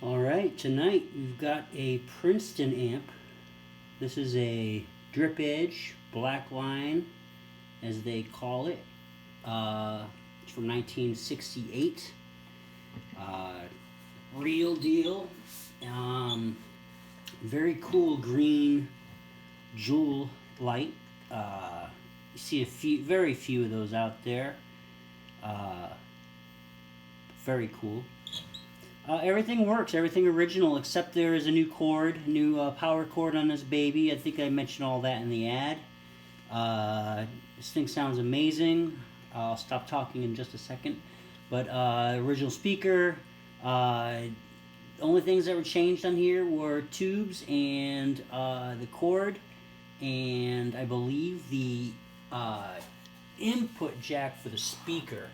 Alright, tonight we've got a Princeton amp. This is a DripEdge black line, as they call it. It's from 1968. Real deal. Very cool green jewel light. You see very few of those out there. Very cool. Everything works, everything original, except there is a new cord, new power cord on this baby. I think I mentioned all that in the ad. This thing sounds amazing. I'll stop talking in just a second. But original speaker. Only things that were changed on here were tubes and the cord, and I believe the input jack for the speaker.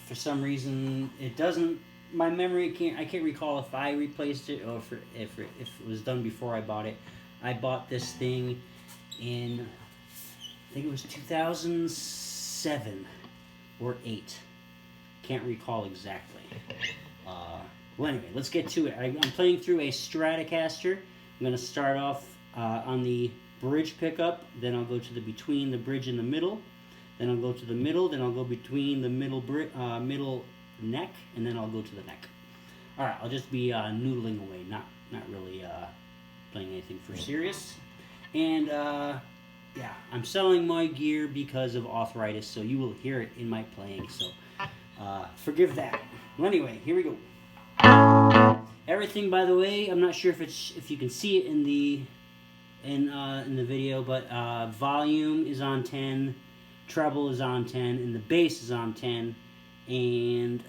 For some reason, it doesn't. My memory I can't recall if I replaced it or if it was done before I bought it. I bought this thing in, I think it was 2007 or 8. Can't recall exactly. Well, anyway, let's get to it. I'm playing through a Stratocaster. I'm going to start off on the bridge pickup, then I'll go to between the bridge and the middle. Then I'll go to the middle, then I'll go between the middle neck, and then I'll go to the neck. Alright, I'll just be noodling away, not really playing anything for serious. And, yeah, I'm selling my gear because of arthritis, so you will hear it in my playing, so forgive that. Well, anyway, here we go. Everything, by the way, I'm not sure if you can see it in the video, but volume is on 10. Treble is on 10, and the bass is on 10, and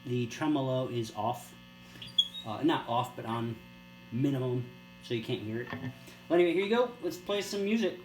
the tremolo is off. Not off, but on minimum, so you can't hear it. Well, anyway, here you go. Let's play some music.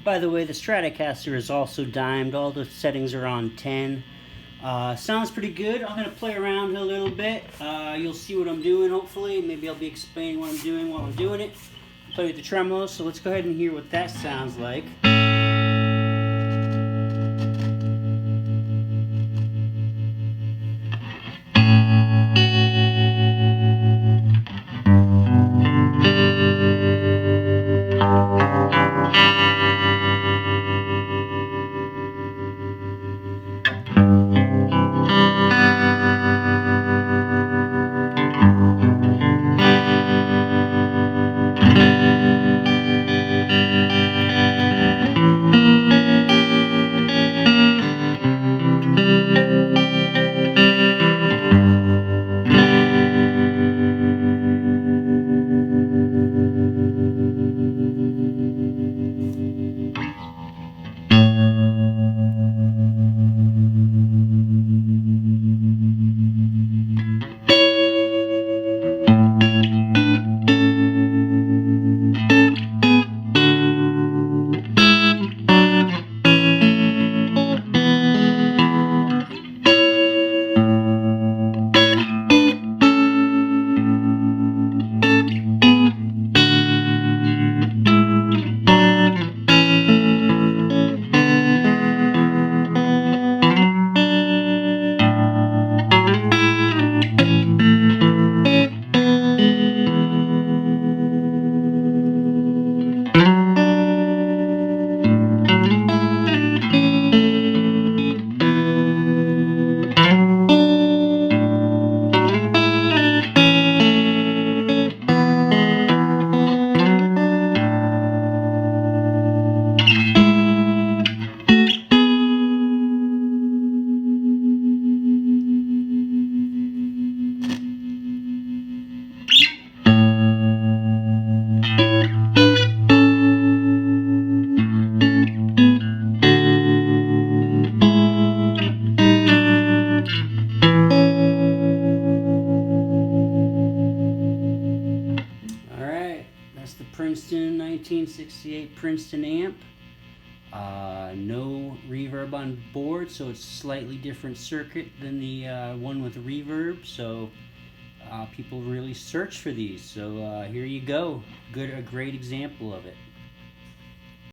By the way, the Stratocaster is also dimed. All the settings are on 10. Sounds pretty good. I'm going to play around a little bit. You'll see what I'm doing, hopefully. Maybe I'll be explaining what I'm doing while I'm doing it. Play with the tremolo, so let's go ahead and hear what that sounds like. Princeton 1968 Princeton amp. No reverb on board, so it's a slightly different circuit than the one with reverb. So people really search for these. So here you go. A great example of it.